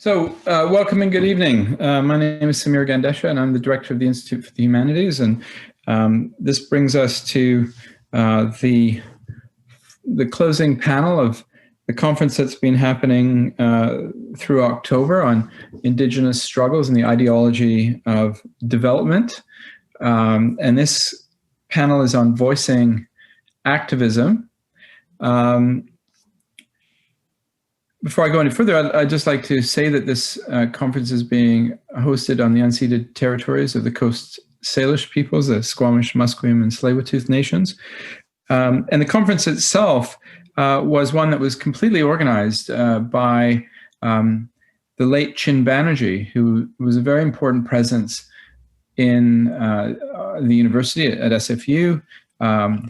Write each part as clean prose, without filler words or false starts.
Welcome and good evening. My name is Samir Gandesha, and I'm the director of the Institute for the Humanities. And this brings us to the closing panel of the conference that's been happening through October on Indigenous struggles and the ideology of development. And this panel is on voicing activism. Before I go any further, I'd just like to say that this conference is being hosted on the unceded territories of the Coast Salish peoples, the Squamish, Musqueam, and Tsleil-Waututh nations. And the conference itself was one that was completely organized by the late Chin Banerjee, who was a very important presence in the university at SFU.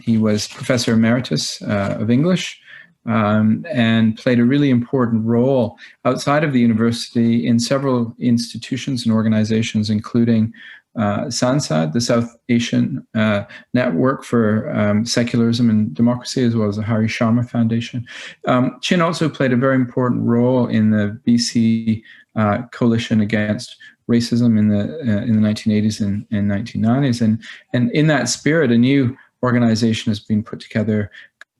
He was professor emeritus of English. And played a really important role outside of the university in several institutions and organizations, including SANSAD, the South Asian Network for Secularism and Democracy, as well as the Hari Sharma Foundation. Chin also played a very important role in the BC coalition against racism in the 1980s and 1990s. And in that spirit, a new organization has been put together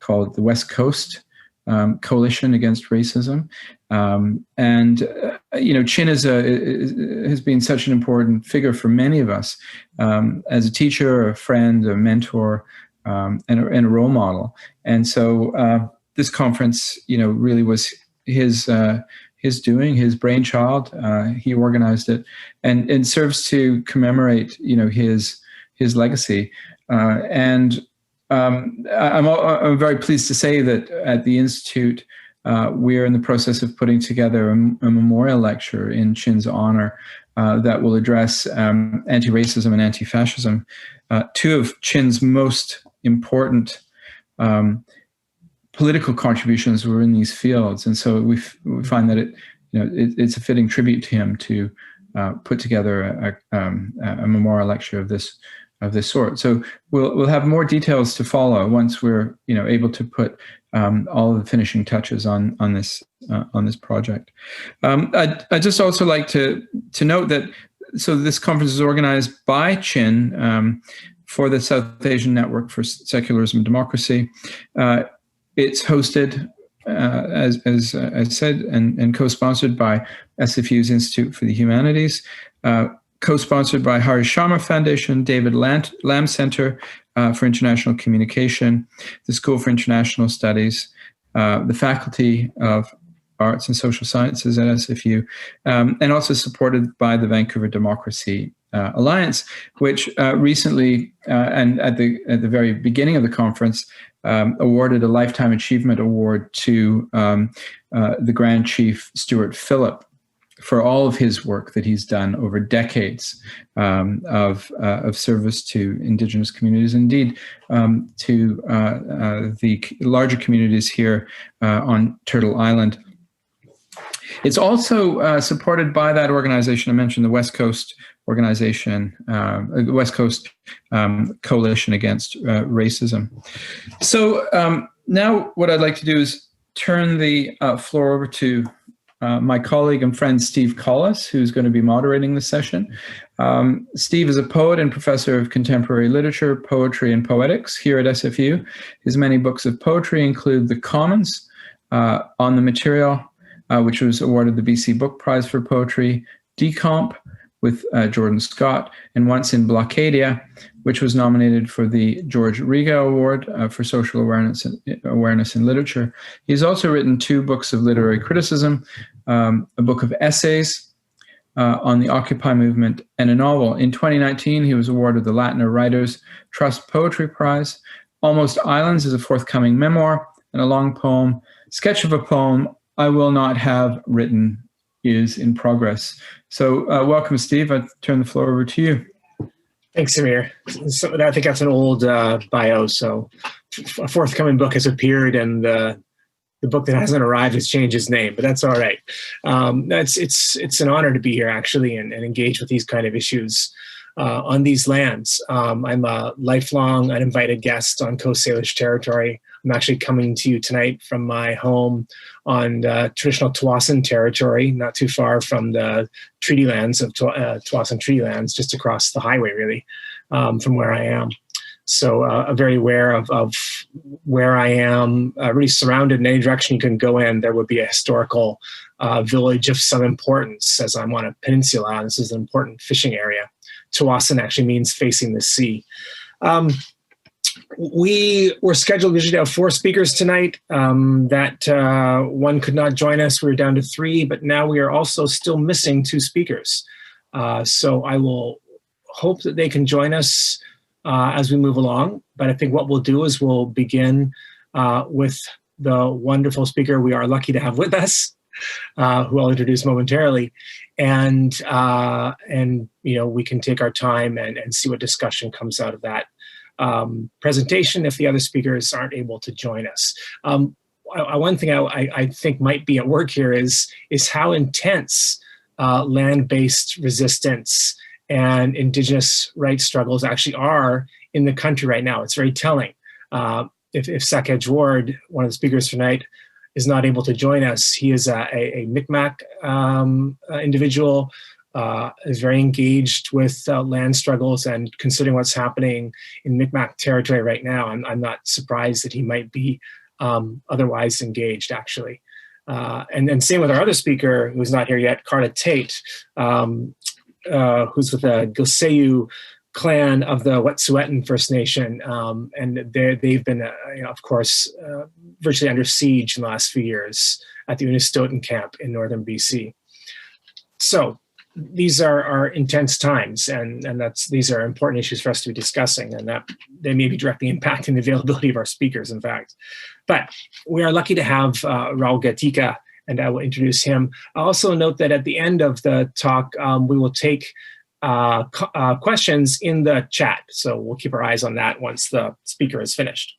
called the West Coast Coalition Against Racism. Chin has been such an important figure for many of us as a teacher, a friend, a mentor, and a role model. And so this conference, really was his doing, his brainchild. He organized it, and serves to commemorate, his legacy. I'm very pleased to say that at the Institute, we're in the process of putting together a memorial lecture in Chin's honor that will address anti-racism and anti-fascism, two of Chin's most important political contributions were in these fields. And so we find that it's a fitting tribute to him to put together a memorial lecture of this sort. So we'll have more details to follow once we're able to put all of the finishing touches on this project. I'd just also like to note that this conference is organized by Chin for the South Asian Network for Secularism and Democracy. It's hosted, as I said, and co-sponsored by SFU's Institute for the Humanities. Co-sponsored by Hari Sharma Foundation, David Lamb Center for International Communication, the School for International Studies, the Faculty of Arts and Social Sciences at SFU, and also supported by the Vancouver Democracy Alliance, which recently, and at the very beginning of the conference, awarded a Lifetime Achievement Award to the Grand Chief Stuart Phillip, for all of his work that he's done over decades of service to Indigenous communities, indeed to the larger communities here on Turtle Island. It's also supported by that organization I mentioned, the West Coast organization, West Coast Coalition Against Racism. So now what I'd like to do is turn the floor over to my colleague and friend Steve Collis, who's going to be moderating this session. Steve is a poet and professor of contemporary literature, poetry, and poetics here at SFU. His many books of poetry include The Commons, On the Material, which was awarded the BC Book Prize for Poetry, Decomp with Jordan Scott, and Once in Blockadia, which was nominated for the George Riga Award for Social Awareness in Literature. He's also written 2 books of literary criticism, a book of essays on the Occupy movement, and a novel. In 2019, he was awarded the Latiner Writers Trust Poetry Prize. Almost Islands is a forthcoming memoir, and a long poem, sketch of a poem I will not have written, is in progress. So welcome, Steve. I turn the floor over to you. Thanks, Samir. So I think that's an old bio. So a forthcoming book has appeared, and the book that hasn't arrived has changed its name, but that's all right. It's an honor to be here, actually, and engage with these kind of issues on these lands. I'm a lifelong uninvited guest on Coast Salish territory. I'm actually coming to you tonight from my home on traditional Tawasan territory, not too far from the treaty lands of Tawasan treaty lands, just across the highway, really, from where I am. So very aware of where I am, really surrounded in any direction you can go in. There would be a historical village of some importance, as I'm on a peninsula. This is an important fishing area. Tawasan actually means facing the sea. We were scheduled usually to have 4 speakers tonight. That one could not join us. We were down to 3, but now we are also still missing 2 speakers. So I will hope that they can join us as we move along. But I think what we'll do is we'll begin with the wonderful speaker we are lucky to have with us, who I'll introduce momentarily. And we can take our time and see what discussion comes out of that presentation if the other speakers aren't able to join us. One thing I think might be at work here is how intense land-based resistance and Indigenous rights struggles actually are in the country right now. It's very telling. If Sakej Ward, one of the speakers tonight, is not able to join us, he is a Mi'kmaq individual, is very engaged with land struggles, and considering what's happening in Mi'kmaq territory right now, I'm not surprised that he might be otherwise engaged, actually. And same with our other speaker, who's not here yet, Carla Tate, who's with the Gilseyu clan of the Wet'suwet'en First Nation, and they've been, of course, virtually under siege in the last few years at the Unistoten camp in northern BC. So these are intense times, and these are important issues for us to be discussing, and that they may be directly impacting the availability of our speakers, in fact. But we are lucky to have Raul Gatica, and I will introduce him. I'll also note that at the end of the talk, we will take questions in the chat. So we'll keep our eyes on that once the speaker is finished.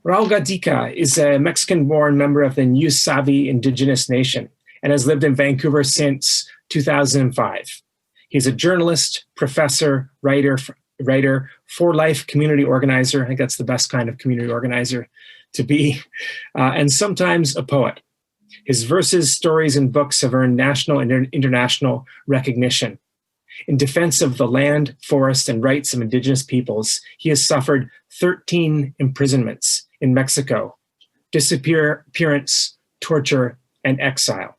Raul Gatica is a Mexican-born member of the New Savi Indigenous Nation and has lived in Vancouver since 2005. He's a journalist, professor, writer, for-life community organizer. I think that's the best kind of community organizer to be, and sometimes a poet. His verses, stories, and books have earned national and international recognition. In defense of the land, forest, and rights of Indigenous peoples, he has suffered 13 imprisonments in Mexico, disappearance, torture, and exile.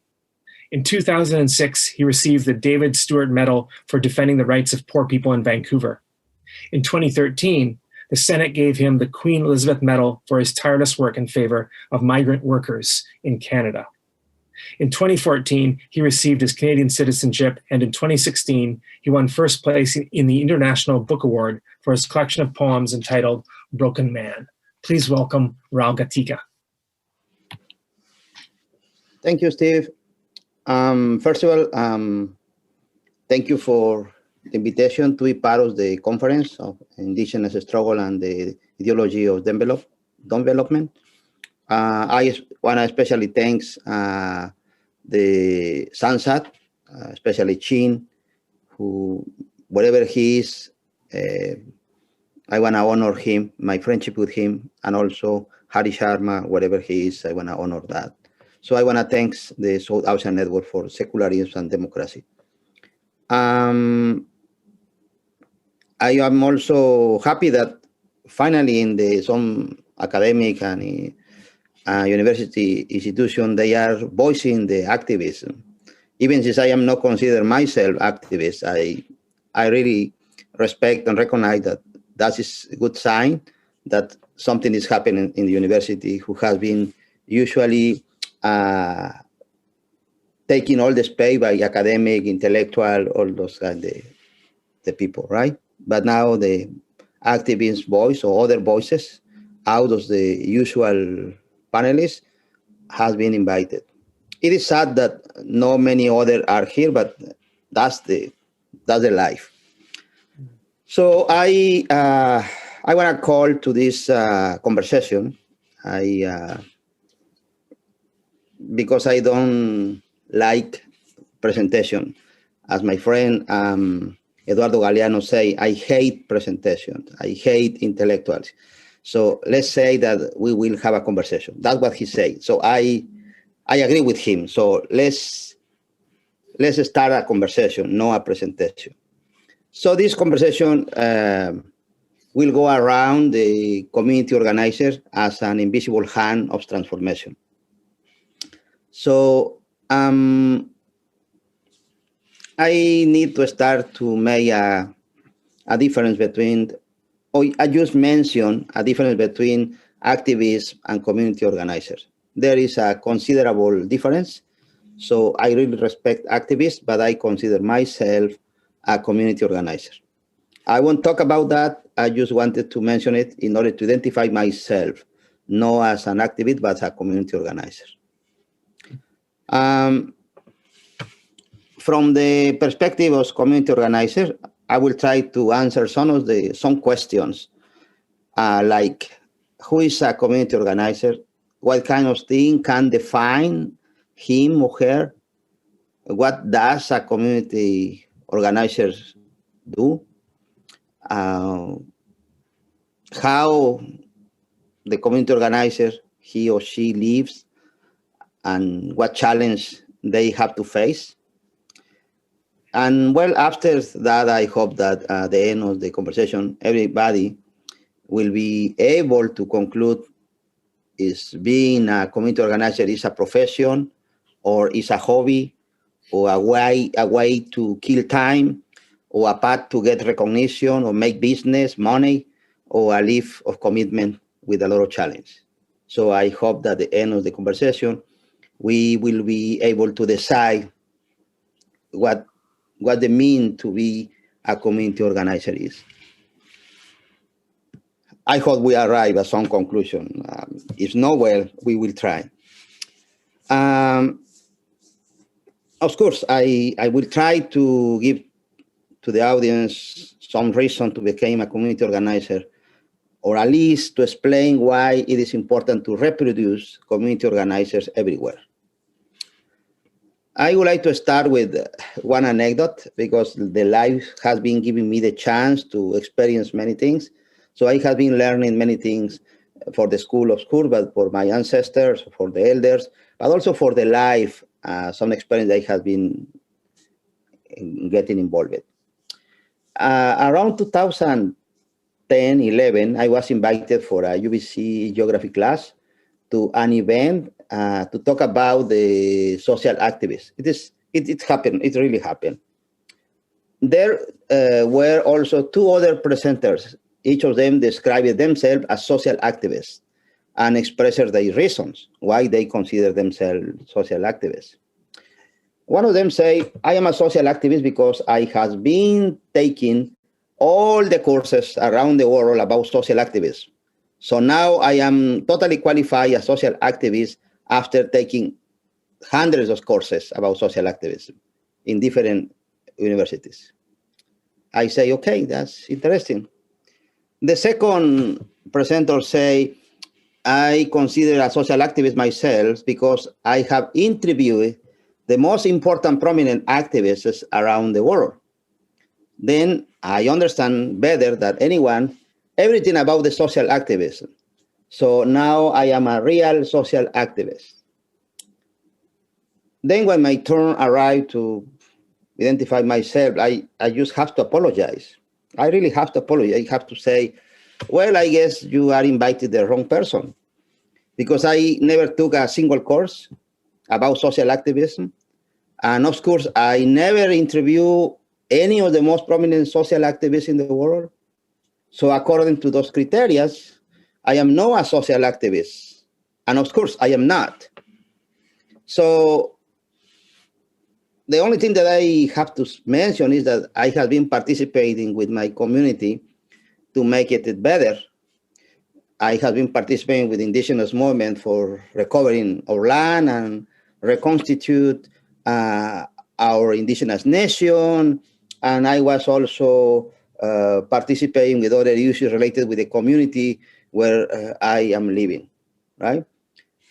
In 2006, he received the David Stewart Medal for defending the rights of poor people in Vancouver. In 2013, the Senate gave him the Queen Elizabeth Medal for his tireless work in favor of migrant workers in Canada. In 2014, he received his Canadian citizenship, and in 2016, he won first place in the International Book Award for his collection of poems entitled Broken Man. Please welcome Raul Gatica. Thank you, Steve. First of all, thank you for the invitation to be part of the conference of Indigenous struggle and the ideology of development. I want to especially thank the Sansat, especially Chin, who, wherever he is, I want to honor him, my friendship with him, and also Hari Sharma, wherever he is, I want to honor that. So I want to thank the South Asian Network for Secularism and Democracy. I am also happy that finally in some academic and university institution, they are voicing the activism. Even since I am not considered myself activist, I really respect and recognize that is a good sign that something is happening in the university, who has been usually taking all the space by academic, intellectual, all those kind of the people, right? But now the activist voice or other voices out of the usual panelists has been invited. It is sad that not many others are here, but that's the life. So I want to call to this conversation. Because I don't like presentation. As my friend Eduardo Galeano say, I hate presentations. I hate intellectuals. So let's say that we will have a conversation. That's what he said. So I agree with him. So let's start a conversation, not a presentation. So this conversation will go around the community organizer as an invisible hand of transformation. So I need to start to make a difference between, or I just mentioned a difference between activists and community organizers. There is a considerable difference. So I really respect activists, but I consider myself a community organizer. I won't talk about that. I just wanted to mention it in order to identify myself, not as an activist, but as a community organizer. From the perspective of community organizer, I will try to answer some questions, like who is a community organizer? What kind of thing can define him or her? What does a community organizer do? How the community organizer, he or she lives, and what challenge they have to face. And well, after that, I hope that at the end of the conversation, everybody will be able to conclude is being a community organizer is a profession, or is a hobby, or a way to kill time, or a path to get recognition or make business, money, or a life of commitment with a lot of challenge. So I hope that at the end of the conversation, we will be able to decide what the mean to be a community organizer is. I hope we arrive at some conclusion. If not, well, we will try. Of course, I will try to give to the audience some reason to become a community organizer, or at least to explain why it is important to reproduce community organizers everywhere. I would like to start with one anecdote, because the life has been giving me the chance to experience many things. So I have been learning many things for the school of schools, but for my ancestors, for the elders, but also for the life, some experience I have been getting involved with. Around 2010, 11, I was invited for a UBC geography class to an event to talk about the social activists. It happened. It really happened. There were also two other presenters. Each of them described themselves as social activists and expressed their reasons why they consider themselves social activists. One of them said, I am a social activist because I have been taking all the courses around the world about social activism. So now I am totally qualified as social activist after taking hundreds of courses about social activism in different universities. I say, okay, that's interesting. The second presenter say, I consider a social activist myself because I have interviewed the most important prominent activists around the world. Then I understand better than anyone everything about the social activism. So now I am a real social activist. Then when my turn arrived to identify myself, I just have to apologize. I really have to apologize. I have to say, well, I guess you are invited the wrong person, because I never took a single course about social activism. And of course, I never interviewed any of the most prominent social activists in the world. So according to those criteria, I am not a social activist. And of course, I am not. So the only thing that I have to mention is that I have been participating with my community to make it better. I have been participating with Indigenous movement for recovering our land and reconstitute our Indigenous nation. And I was also participating with other issues related with the community where I am living, right?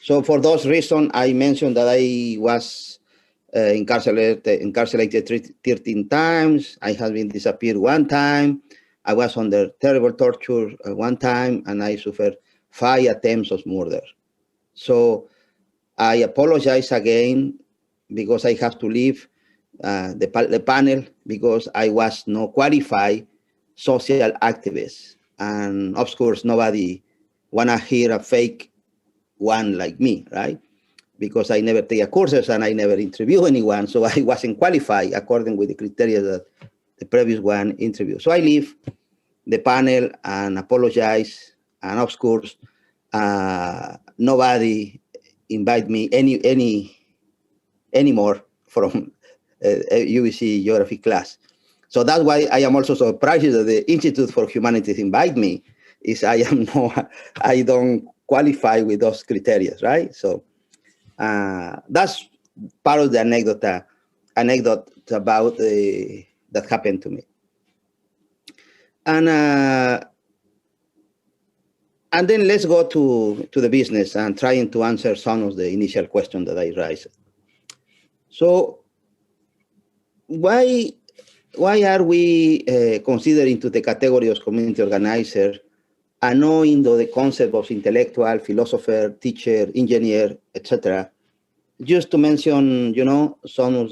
So for those reasons, I mentioned that I was incarcerated 13 times. I have been disappeared one time. I was under terrible torture one time, and I suffered 5 attempts of murder. So I apologize again because I have to leave the panel because I was no qualified social activist. And of course, nobody wanna hear a fake one like me, right? Because I never take courses and I never interview anyone. So I wasn't qualified according with the criteria that the previous one interviewed. So I leave the panel and apologize. And of course, nobody invite me anymore from UBC geography class. So that's why I am also surprised that the Institute for Humanities invite me. I don't qualify with those criteria, right? So that's part of the anecdote about that happened to me. And then let's go to the business and trying to answer some of the initial questions that I raised. So why are we considering to the category of community organizer and knowing the concept of intellectual, philosopher, teacher, engineer, etc.? Just to mention, some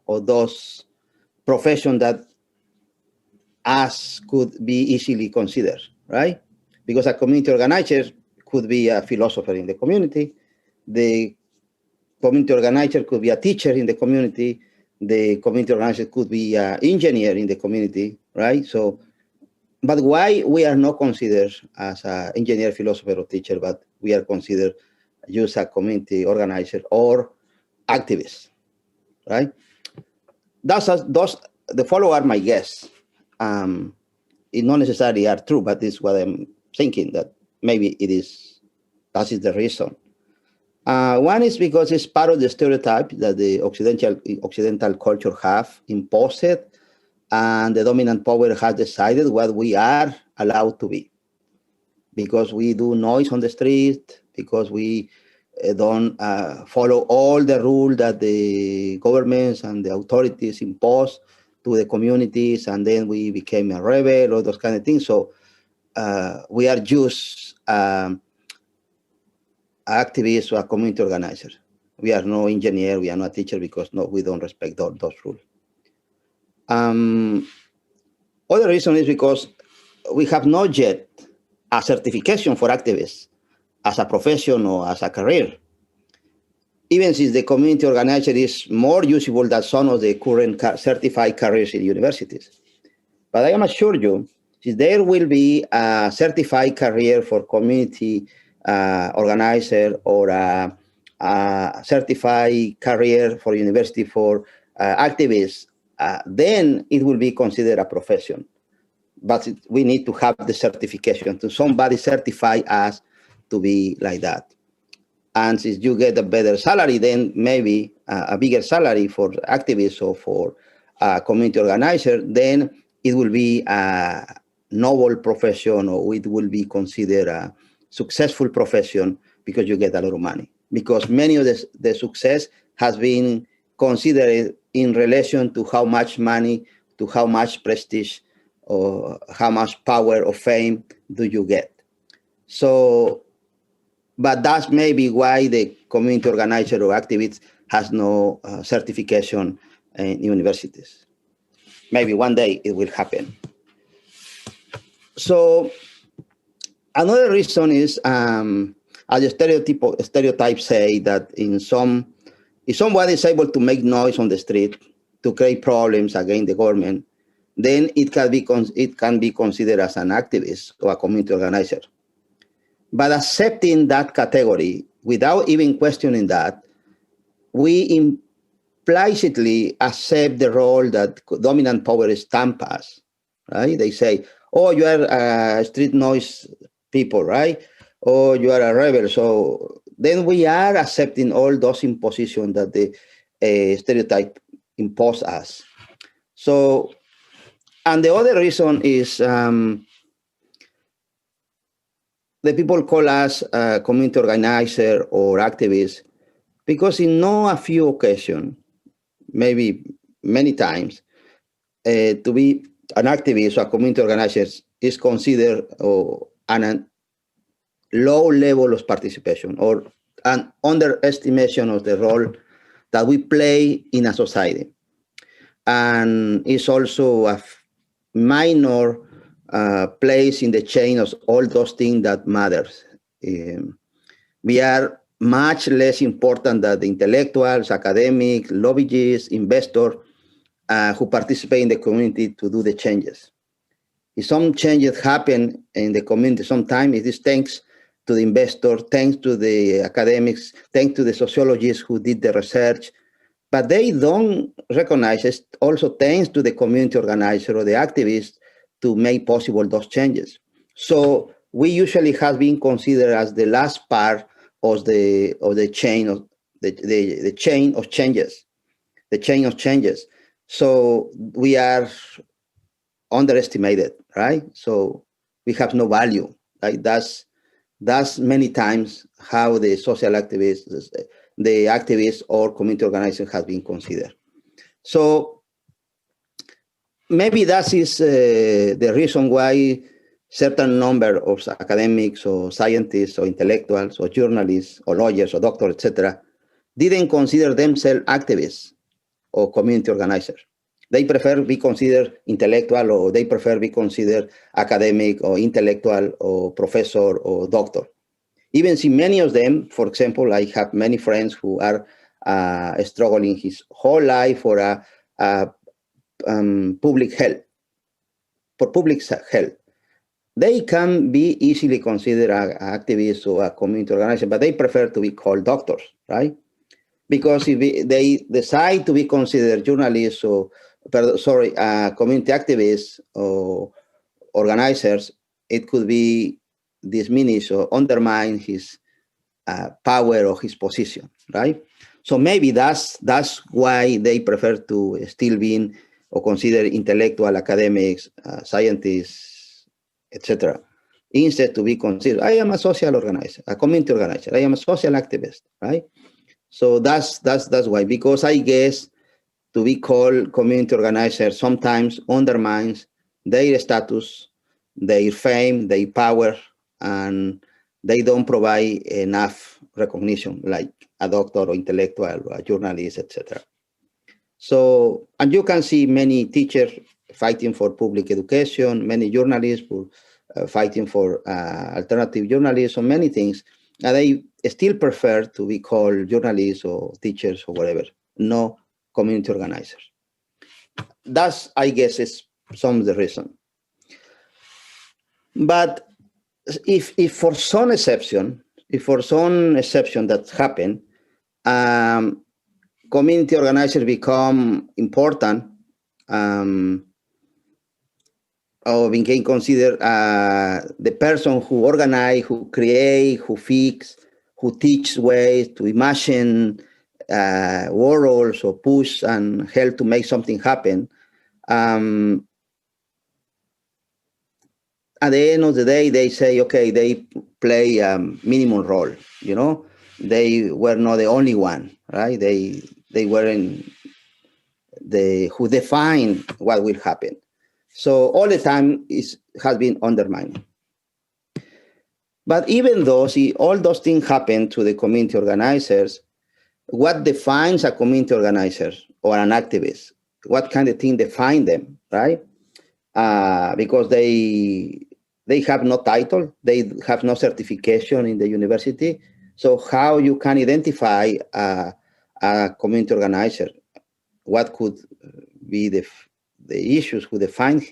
of those professions that us could be easily considered, right? Because a community organizer could be a philosopher in the community. The community organizer could be a teacher in the community. The community organizer could be an engineer in the community, right? So, but why we are not considered as an engineer, philosopher, or teacher, but we are considered just a community organizer or activist, right? The following are my guess. It not necessarily are true, but this is what I'm thinking, that maybe it is, that is the reason. One is because it's part of the stereotype that the Occidental culture have imposed, and the dominant power has decided what we are allowed to be. Because we do noise on the street, because we don't follow all the rules that the governments and the authorities impose to the communities, and then we became a rebel, or those kind of things. So we are just activists or a community organizer. We are no engineer, we are not a teacher, because we don't respect those rules. Other reason is because we have not yet a certification for activists as a profession or as a career. Even since the community organizer is more usable than some of the current certified careers in universities. But I am assure you, there will be a certified career for community organizer, or a certified career for university for activists, then it will be considered a profession. But we need to have the certification, to somebody certify us to be like that. And since you get a better salary, then maybe a bigger salary for activists or for a community organizer, then it will be a noble profession, or it will be considered a successful profession, because you get a lot of money. Because many of the success has been considered in relation to how much money, to how much prestige, or how much power or fame do you get. So, but that's maybe why the community organizer or activist has no certification in universities. Maybe one day it will happen. So another reason is, as the stereotypes say, that if someone is able to make noise on the street to create problems against the government, then it can be considered as an activist or a community organizer. But accepting that category without even questioning that, we implicitly accept the role that dominant power stamp us, right? They say, oh, you are street noise people, right? Or you are a rebel. So then we are accepting all those impositions that the stereotype impose us. So, and the other reason is, the people call us community organizer or activists, because in a few occasions, maybe many times, to be an activist or a community organizer is considered an low level of participation or an underestimation of the role that we play in a society. And it's also a minor place in the chain of all those things that matters. We are much less important than the intellectuals, academics, lobbyists, investors who participate in the community to do the changes. If some changes happen in the community, sometimes it is thanks to the investor, thanks to the academics, thanks to the sociologists who did the research, but they don't recognize it also thanks to the community organizer or the activists to make possible those changes. So we usually have been considered as the last part of the chain of the chain of changes, the chain of changes. So we are underestimated, right? So we have no value. Right? That's many times how the social activists, the activists or community organizers have been considered. So maybe that is the reason why certain number of academics or scientists or intellectuals or journalists or lawyers or doctors, etc., didn't consider themselves activists or community organizers. They prefer be considered intellectual, or they prefer be considered academic or intellectual or professor or doctor. Even see many of them, for example, I have many friends who are struggling his whole life for public health, for public health. They can be easily considered activists or a community organizer, but they prefer to be called doctors, right? Because if they decide to be considered journalists or, community activists or organizers, it could be diminish or undermine his power or his position, right? So maybe that's why they prefer to still be or consider intellectual academics, scientists, etc., instead to be considered, I am a social organizer, a community organizer, I am a social activist, right? So that's why, because I guess to be called community organizer sometimes undermines their status, their fame, their power, and they don't provide enough recognition like a doctor or intellectual or a journalist, etc. So, and you can see many teachers fighting for public education, many journalists fighting for alternative journalism, many things, and they still prefer to be called journalists or teachers or whatever, no community organizers. That's, I guess, is some of the reason. But if for some exception that happen, community organizers become important, or became considered the person who organize, who create, who fix, who teach ways to imagine worlds or push and help to make something happen. At the end of the day, they say, okay, they play a minimum role, you know? They were not the only one, right? They weren't who define what will happen. So all the time has been undermined. But even though, all those things happen to the community organizers, what defines a community organizer or an activist? What kind of thing define them, right? Because they have no title, they have no certification in the university. So how you can identify a community organizer? What could be the issues who define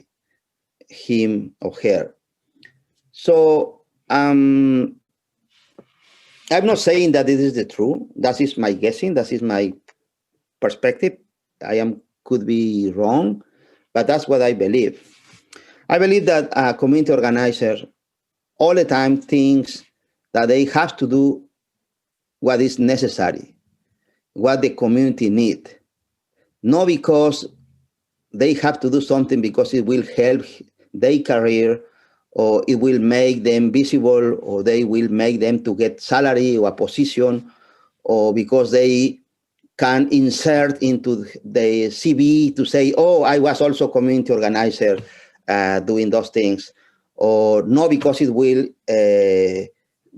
him or her? So I'm not saying that this is the truth. That is my guessing. That is my perspective. Could be wrong, but that's what I believe. I believe that a community organizer all the time thinks that they have to do what is necessary, what the community needs, not because they have to do something because it will help their career, or it will make them visible, or they will make them to get salary or a position, or because they can insert into the CV to say, oh, I was also community organizer doing those things, or no, because it will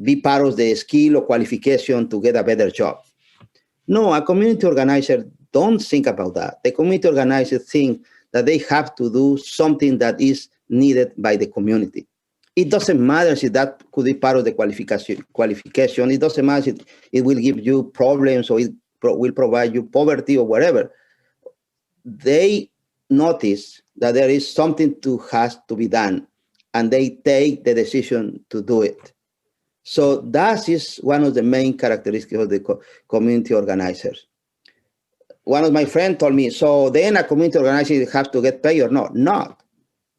be part of the skill or qualification to get a better job. No, a community organizer don't think about that. The community organizer think that they have to do something that is needed by the community. It doesn't matter if that could be part of the qualification. It doesn't matter if it will give you problems or it will provide you poverty or whatever. They notice that there is something has to be done, and they take the decision to do it. So that is one of the main characteristics of the community organizers. One of my friends told me, so then a community organizer has to get paid or not? Not.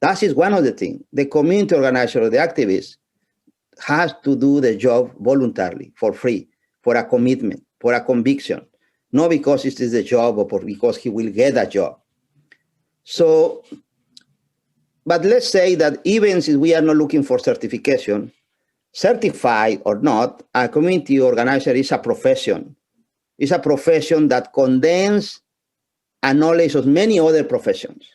That is one of the things. The community organizer or the activist has to do the job voluntarily, for free, for a commitment, for a conviction, not because it is a job or because he will get a job. So, but let's say that even if we are not looking for certification, certified or not, a community organizer is a profession. It's a profession that condenses a knowledge of many other professions.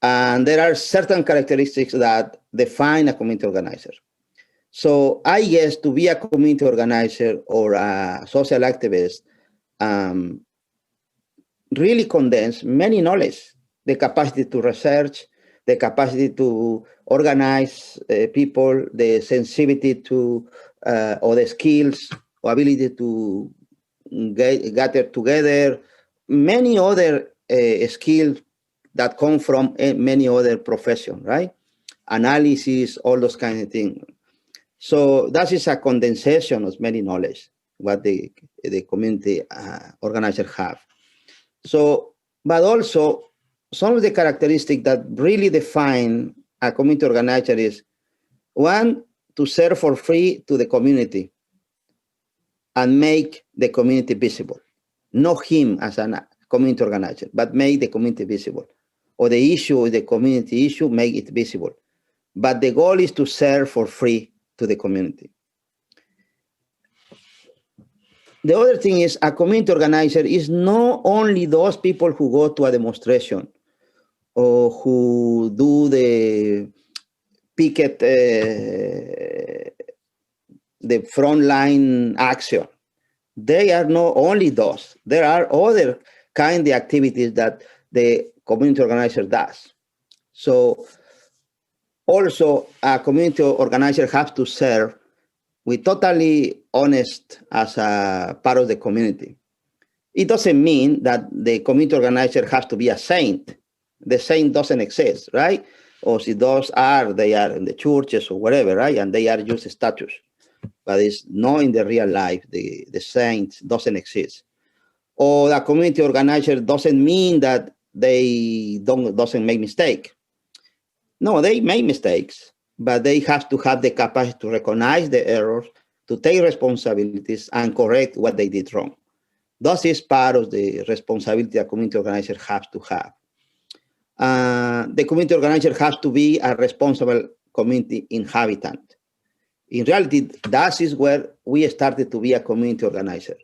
And there are certain characteristics that define a community organizer. So I guess to be a community organizer or a social activist really condense many knowledge, the capacity to research, the capacity to organize people, the sensitivity to, or the skills, or ability to gather together, many other skills that come from many other professions, right? Analysis, all those kinds of things. So that is a condensation of many knowledge, what the community organizers have. So, but also, some of the characteristics that really define a community organizer is, one, to serve for free to the community and make the community visible. Not him as a community organizer, but make the community visible. Or the issue is the community issue, make it visible. But the goal is to serve for free to the community. The other thing is, a community organizer is not only those people who go to a demonstration or who do the picket, the frontline action. They are not only those. There are other kind of activities that the community organizer does. So also a community organizer has to serve with totally honest as a part of the community. It doesn't mean that the community organizer has to be a saint. The saint doesn't exist, right? Or if those are, they are in the churches or whatever, right? And they are just statues. But it's not in the real life. The saint doesn't exist. Or the community organizer doesn't mean that they doesn't make mistake. No, they make mistakes, but they have to have the capacity to recognize the errors, to take responsibilities and correct what they did wrong. That is part of the responsibility a community organizer has to have. The community organizer has to be a responsible community inhabitant. In reality, that is where we started to be a community organizer,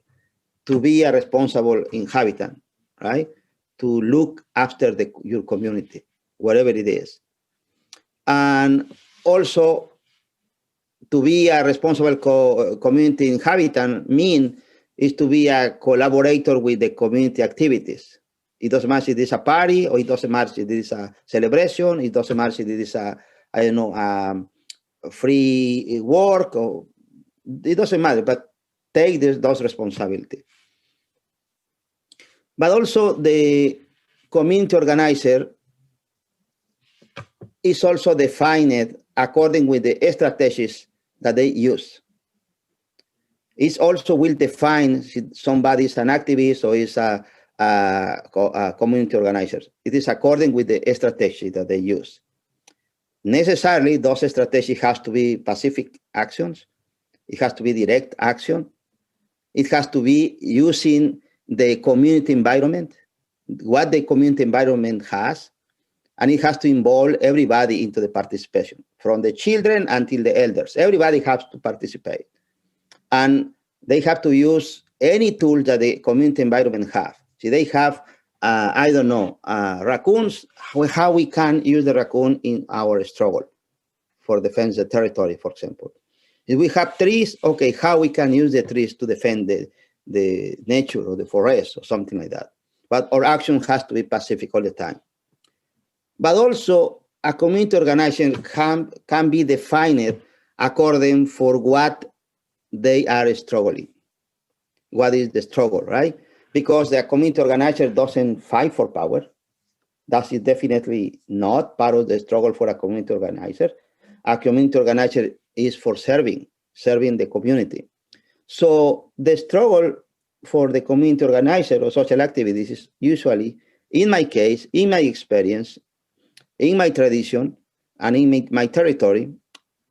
to be a responsible inhabitant, right? To look after your community, wherever it is. And also, to be a responsible community inhabitant is to be a collaborator with the community activities. It doesn't matter if it is a party, or it doesn't matter if it is a celebration, it doesn't matter if it is a free work, or it doesn't matter, but take those responsibilities. But also the community organizer is also defined according with the strategies that they use. It also will define if somebody is an activist or is a community organizer. It is according with the strategy that they use. Necessarily, those strategies have to be pacific actions. It has to be direct action. It has to be using the community environment, what the community environment has, and it has to involve everybody into the participation, from the children until the elders. Everybody has to participate. And they have to use any tool that the community environment have. See, they have, I don't know, raccoons, how we can use the raccoon in our struggle for defense the territory, for example. If we have trees, okay, how we can use the trees to defend the nature or the forest or something like that. But our action has to be pacific all the time. But also, a community organization can be defined according for what they are struggling. What is the struggle, right? Because the community organizer doesn't fight for power. That is definitely not part of the struggle for a community organizer. A community organizer is for serving the community. So the struggle for the community organizer or social activist is usually, in my case, in my experience, in my tradition, and in my territory,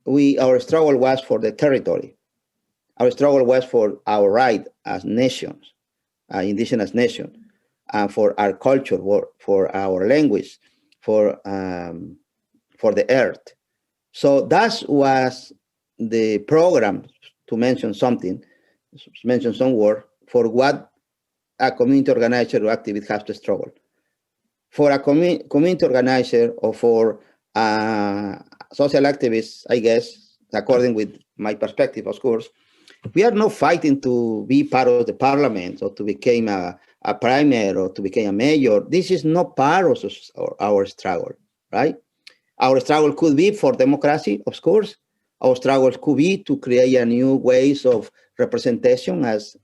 our struggle was for the territory. Our struggle was for our right as nations, indigenous nation, for our culture, for our language, for the earth. So that was the program, to mention some word, for what a community organizer or activist has to struggle. For a community organizer or for social activists, I guess, according with my perspective, of course, we are not fighting to be part of the parliament or to become a premier or to become a mayor. This is not part of our struggle, right? Our struggle could be for democracy, of course. Our struggle could be to create a new ways of representation as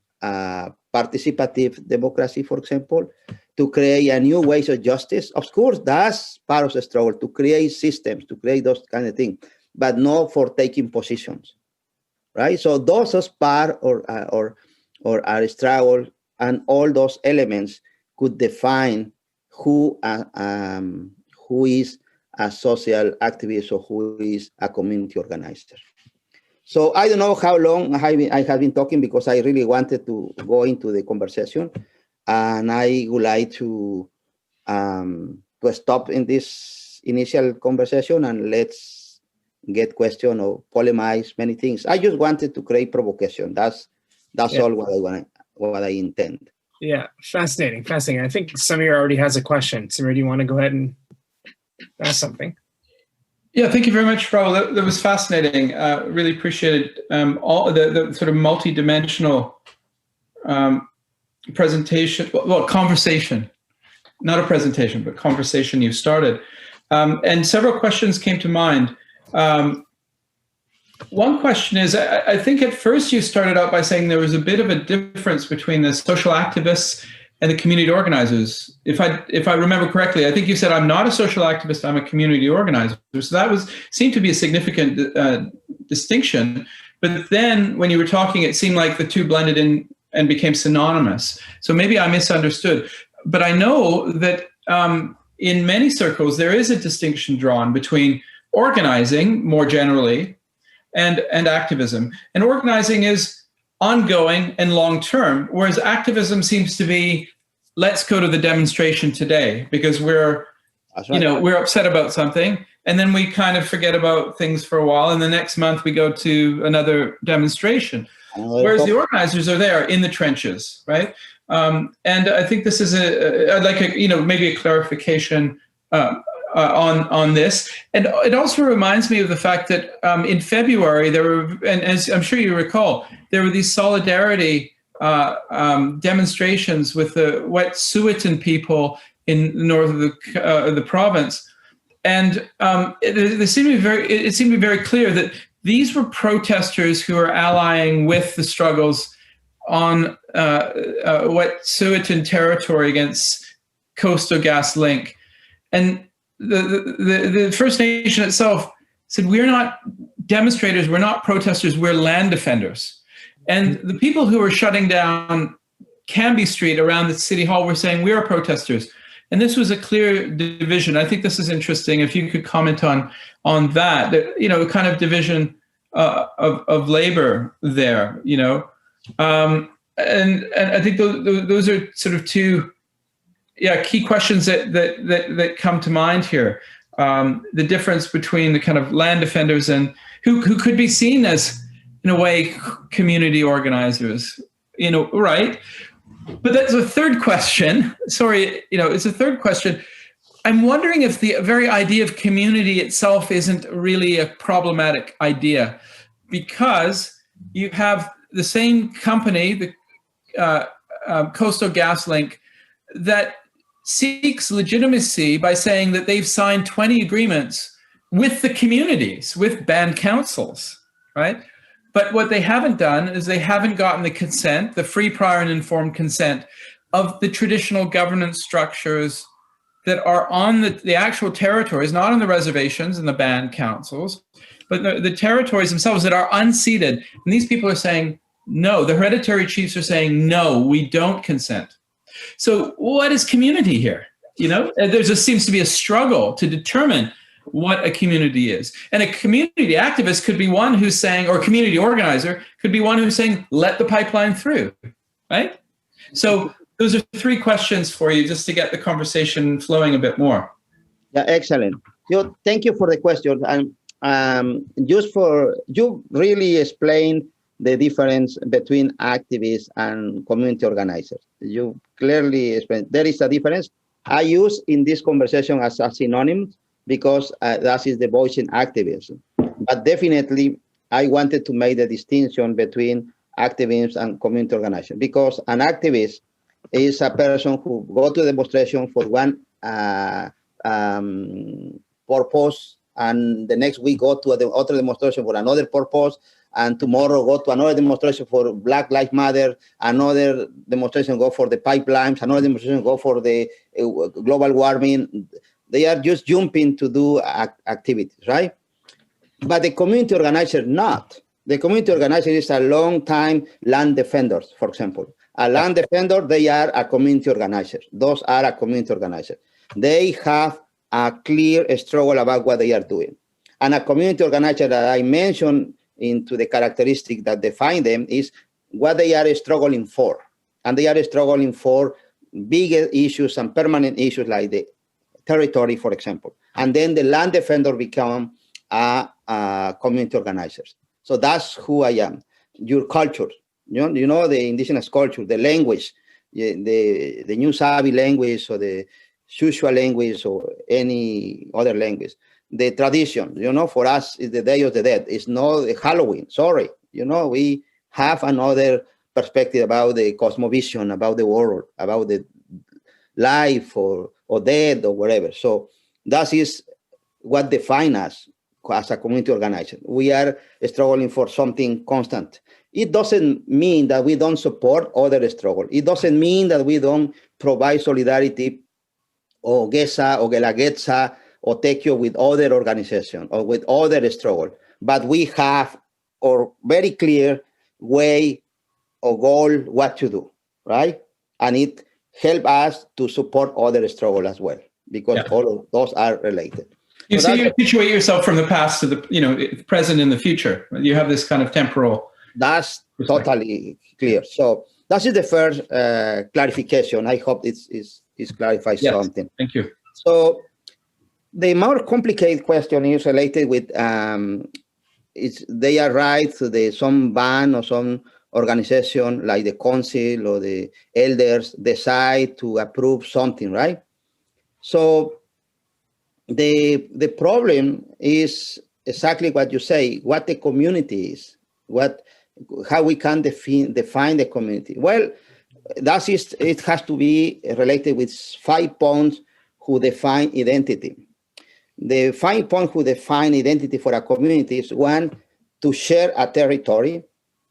participative democracy, for example, to create a new ways of justice. Of course, that's part of the struggle, to create systems, to create those kind of things, but not for taking positions, right? So those are part or our struggle, and all those elements could define who is a social activist or who is a community organizer. So I don't know how long I have been talking, because I really wanted to go into the conversation, and I would like to stop in this initial conversation and let's get question or polemize many things. I just wanted to create provocation. That's all what I intend. Yeah, fascinating. I think Samir already has a question. Samir, do you want to go ahead and ask something? Yeah, thank you very much, Raul. That was fascinating. Really appreciated all the sort of multi-dimensional presentation, conversation, not a presentation, but conversation you started. And several questions came to mind. One question is, I think at first you started out by saying there was a bit of a difference between the social activists and the community organizers. If I remember correctly, I think you said, I'm not a social activist, I'm a community organizer. So that seemed to be a significant distinction. But then when you were talking, it seemed like the two blended in and became synonymous. So maybe I misunderstood. But I know that in many circles, there is a distinction drawn between organizing more generally and activism. And organizing is ongoing and long-term, whereas activism seems to be, let's go to the demonstration today because we're upset about something, and then we kind of forget about things for a while, and the next month we go to another demonstration. Whereas the organizers are there in the trenches, right? And I think this is I'd like maybe a clarification on this. And it also reminds me of the fact that in February there were, and as I'm sure you recall, there were these solidarity demonstrations with the Wet'suwet'en people in the north of the province, and it seemed to be very clear that these were protesters who are allying with the struggles on Wet'suwet'en territory against Coastal Gas Link, and the First Nation itself said, we're not demonstrators, we're not protesters, we're land defenders. And the people who were shutting down Canby Street around the city hall were saying, we are protesters. And this was a clear division. I think this is interesting. If you could comment on that, kind of division of labor there, and I think those are sort of two key questions that come to mind here. The difference between the kind of land defenders and who could be seen as, in a way, community organizers. right? But that's a third question. Sorry, it's a third question. I'm wondering if the very idea of community itself isn't really a problematic idea, because you have the same company, the Coastal GasLink, that seeks legitimacy by saying that they've signed 20 agreements with the communities, with band councils, right? But what they haven't done is they haven't gotten the consent, the free, prior, and informed consent of the traditional governance structures that are on the actual territories, not on the reservations and the band councils, but the territories themselves that are unceded. And these people are saying, no, the hereditary chiefs are saying, no, we don't consent. So what is community here? There just seems to be a struggle to determine what a community is. And a community activist could be one who's saying, or a community organizer could be one who's saying, let the pipeline through, right? So those are three questions for you, just to get the conversation flowing a bit more. Yeah, excellent. Thank you for the question. And just for, you really explained the difference between activists and community organizers. You clearly explained there is a difference. I use in this conversation as a synonym because that is the voice in activism. But definitely, I wanted to make the distinction between activism and community organization, because an activist is a person who go to demonstration for one purpose, and the next week go to other demonstration for another purpose, and tomorrow go to another demonstration for Black Lives Matter, another demonstration go for the pipelines, another demonstration go for the global warming. They are just jumping to do activities, right? But the community organizer not. The community organizer is a long-time land defenders, for example. A land defender, they are a community organizer. Those are a community organizer. They have a clear struggle about what they are doing. And a community organizer that I mentioned into the characteristic that define them is what they are struggling for. And they are struggling for bigger issues and permanent issues like the territory, for example. And then the land defender become a community organizers. So that's who I am. Your culture, the indigenous culture, the language, the New Savvy language, or the Shusha language, or any other language. The tradition, for us, is the Day of the Dead. It's not Halloween. Sorry. We have another perspective about the cosmovision, about the world, about the life or death or whatever. So that is what defines us as a community organizer. We are struggling for something constant. It doesn't mean that we don't support other struggle. It doesn't mean that we don't provide solidarity or GESA or Guelaguetza or Tequio with other organizations or with other struggle. But we have a very clear way or goal what to do, right? And it helps us to support other struggle as well, because all of those are related. You situate yourself from the past to the present and the future. You have this kind of temporal. That's totally clear. So that is the first clarification. I hope it's clarifies something. Thank you. So the more complicated question is related with they are right to some band or some organization like the council or the elders decide to approve something, right? So the problem is exactly what you say, what the community is, how we can define the community. Well, it has to be related with 5 points who define identity. The 5 points who define identity for a community is: one, to share a territory.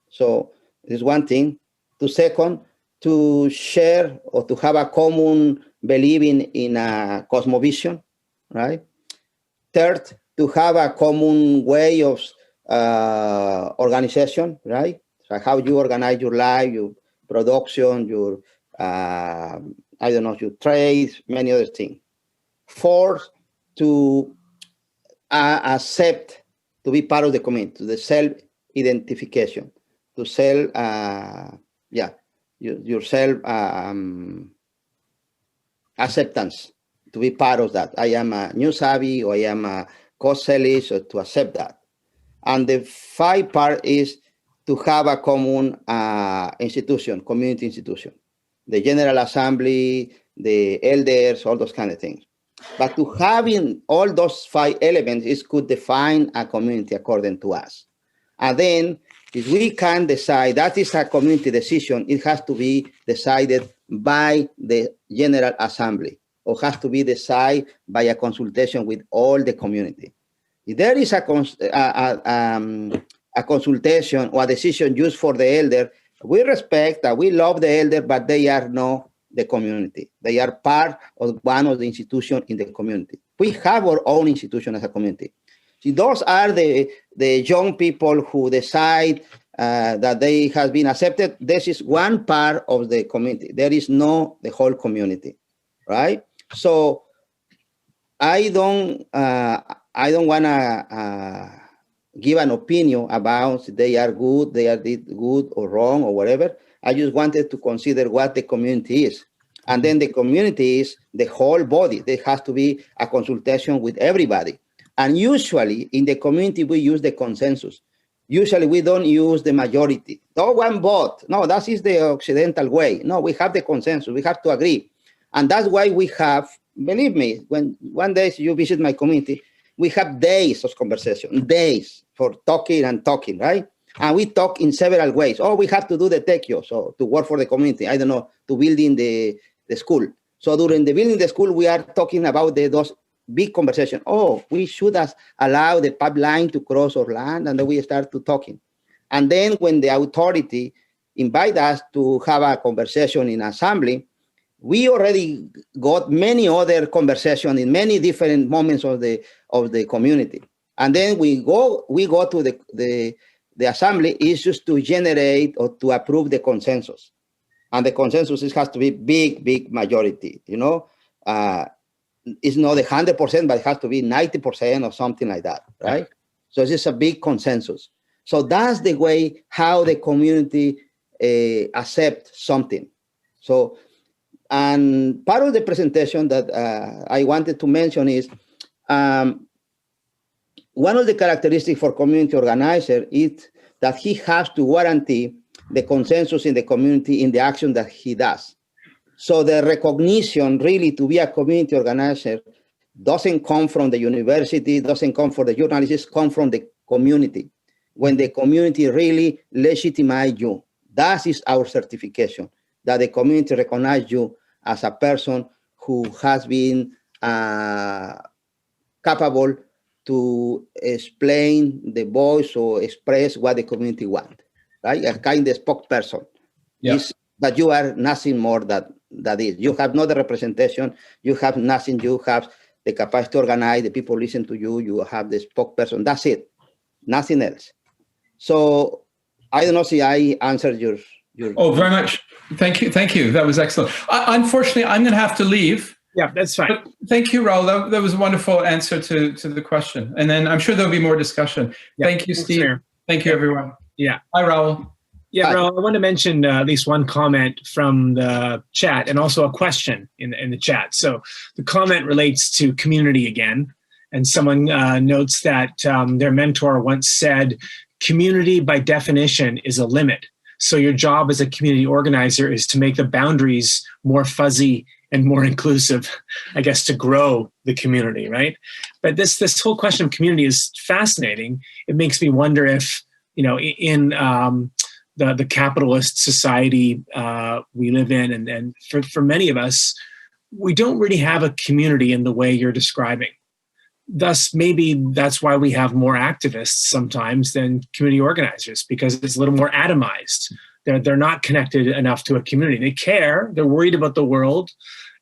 So this is one thing. Second, to share or to have a common believing in a cosmovision, right? Third, to have a common way of organization, right? So how you organize your life, your production, your, your trade, many other things. Fourth, to accept, to be part of the community, the self-identification, to your self acceptance, to be part of that. I am a New Savvy, or I am a Cosellis, or to accept that. And the 5th part is to have a common institution, community institution, the General Assembly, the elders, all those kind of things. But to having all those 5 elements is could define a community according to us. And then if we can decide that is a community decision, it has to be decided by the General Assembly, or has to be decided by a consultation with all the community. If there is a consultation or a decision used for the elder, we respect that, we love the elder, but they are not the community. They are part of one of the institutions in the community. We have our own institution as a community. See, those are the young people who decide that they have been accepted. This is one part of the community. There is no the whole community, right? So I don't want to give an opinion about if they are good, they are did good or wrong or whatever. I just wanted to consider what the community is. And then the community is the whole body. There has to be a consultation with everybody. And usually in the community, we use the consensus. Usually we don't use the majority. No one vote. No, that is the Occidental way. No, we have the consensus. We have to agree. And that's why we have, believe me, when one day you visit my community, we have days of conversation, days for talking and talking, right? And we talk in several ways. Oh, we have to do the tequio, so to work for the community. I don't know, to building the school. So during the building the school, we are talking about those big conversation. Oh, we should allow the pipeline to cross our land, and then we start to talking. And then when the authority invite us to have a conversation in assembly, we already got many other conversations in many different moments of the community. And then we go to the assembly is just to generate or to approve the consensus. And the consensus has to be big majority, you know. It's not 100%, but it has to be 90% or something like that, right? Yeah. So it's just a big consensus. So that's the way how the community accepts something. So, and part of the presentation that I wanted to mention is one of the characteristics for community organizer is that he has to guarantee the consensus in the community in the action that he does. So the recognition really to be a community organizer doesn't come from the university, doesn't come from the journalists, come from the community. When the community really legitimize you, that is our certification, that the community recognize you as a person who has been capable to explain the voice or express what the community wants, right? A kind of spokesperson. Yeah. But you are nothing more than that is. You have not the representation, you have nothing, you have the capacity to organize, the people listen to you, you have the spokesperson, that's it, nothing else. So I don't know if I answered your Oh, very much. Thank you. That was excellent. Unfortunately, I'm going to have to leave. Yeah, that's fine. But thank you, Raul. That was a wonderful answer to the question. And then I'm sure there'll be more discussion. Yeah, thank you, Steve. Fair. Thank you, everyone. Yeah. Bye, Raul. Yeah, Raul, I want to mention at least one comment from the chat and also a question in the chat. So the comment relates to community again. And someone notes that their mentor once said, community by definition is a limit. So your job as a community organizer is to make the boundaries more fuzzy and more inclusive, I guess, to grow the community, right? But this whole question of community is fascinating. It makes me wonder if, you know, in the capitalist society we live in, and for many of us, we don't really have a community in the way you're describing. Thus, maybe that's why we have more activists sometimes than community organizers, because it's a little more atomized. They're not connected enough to a community. They care, they're worried about the world,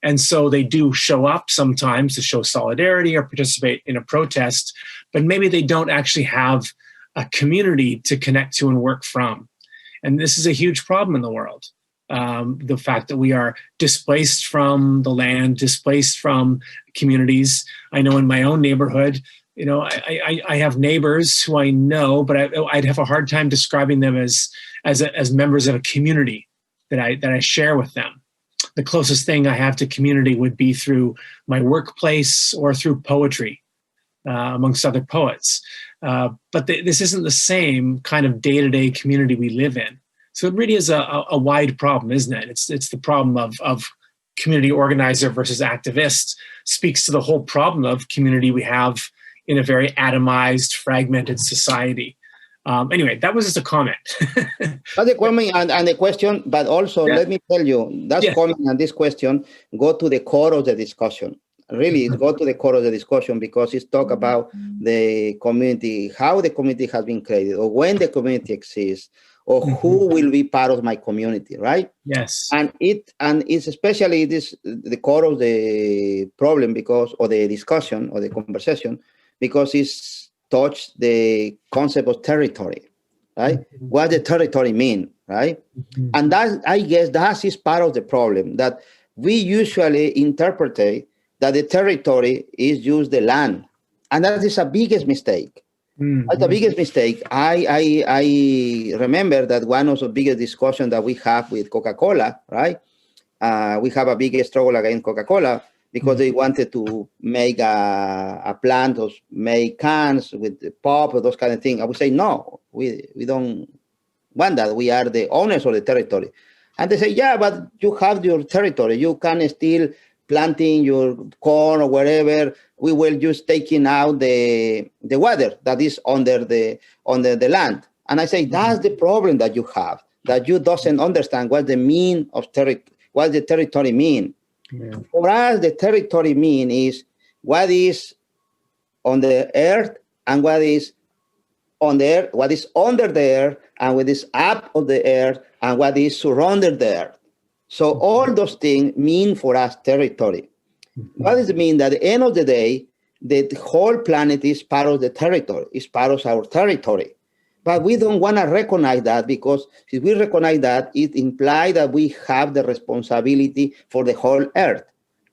and so they do show up sometimes to show solidarity or participate in a protest, but maybe they don't actually have a community to connect to and work from. And this is a huge problem in the world. The fact that we are displaced from the land, displaced from communities. I know in my own neighborhood, you know, I have neighbors who I know, but I'd have a hard time describing them as members of a community that I share with them. The closest thing I have to community would be through my workplace or through poetry, amongst other poets. This isn't the same kind of day-to-day community we live in. So it really is a wide problem, isn't it? It's the problem of community organizer versus activist, speaks to the whole problem of community we have in a very atomized, fragmented society. Anyway, that was just a comment. That's a comment and a question, but also let me tell you, that comment and this question go to the core of the discussion. Really, it go to the core of the discussion because it's talk about the community, how the community has been created, or when the community exists, or who will be part of my community, right? Yes. And it's especially the core of the problem or the discussion or the conversation, because it's touched the concept of territory, right? What does territory mean, right? And that, I guess, that is part of the problem, that we usually interpret that the territory is just the land, and that is the biggest mistake. That's the biggest mistake. I remember that one of the biggest discussions that we have with Coca-Cola, right? We have a big struggle against Coca-Cola because they wanted to make a plant or make cans with the pop or those kind of things. I would say, no, we don't want that. We are the owners of the territory. And they say, yeah, but you have your territory. You can still planting your corn or wherever. We will just taking out the water that is under the land. And I say, that's the problem that you have, that you doesn't understand what the mean of what the territory mean. Yeah. For us, the territory mean is what is on the earth and what is on the earth, what is under the earth, and what is up of the earth, and what is surrounded the earth. So all those things mean for us territory. What does it mean? That at the end of the day, the whole planet is part of the territory, is part of our territory. But we don't want to recognize that, because if we recognize that, it implies that we have the responsibility for the whole earth.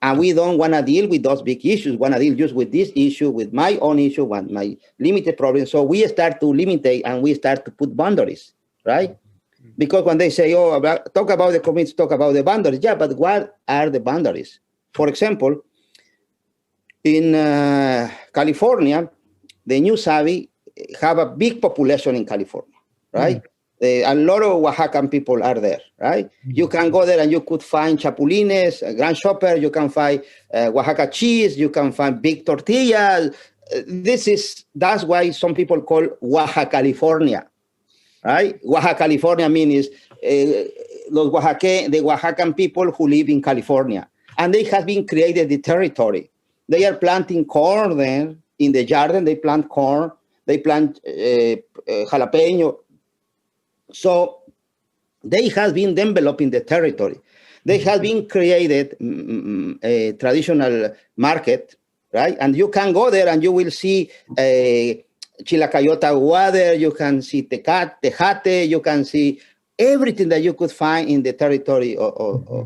And we don't want to deal with those big issues. We want to deal just with this issue, with my own issue, with my limited problem. So we start to limit and we start to put boundaries, right? Because when they say, talk about the community, talk about the boundaries. Yeah, but what are the boundaries? For example, in California, the New Savvy have a big population in California, right? A lot of Oaxacan people are there, right? You can go there and you could find chapulines, Grand Shopper, you can find Oaxaca cheese, you can find big tortillas. That's why some people call Oaxaca, California, right? Oaxaca, California means the Oaxacan people who live in California. And they have been created the territory. They are planting corn there in the garden. They plant corn. They plant jalapeno. So they have been developing the territory. They have been created a traditional market, right? And you can go there and you will see chilacayota water. You can see tejate. You can see everything that you could find in the territory of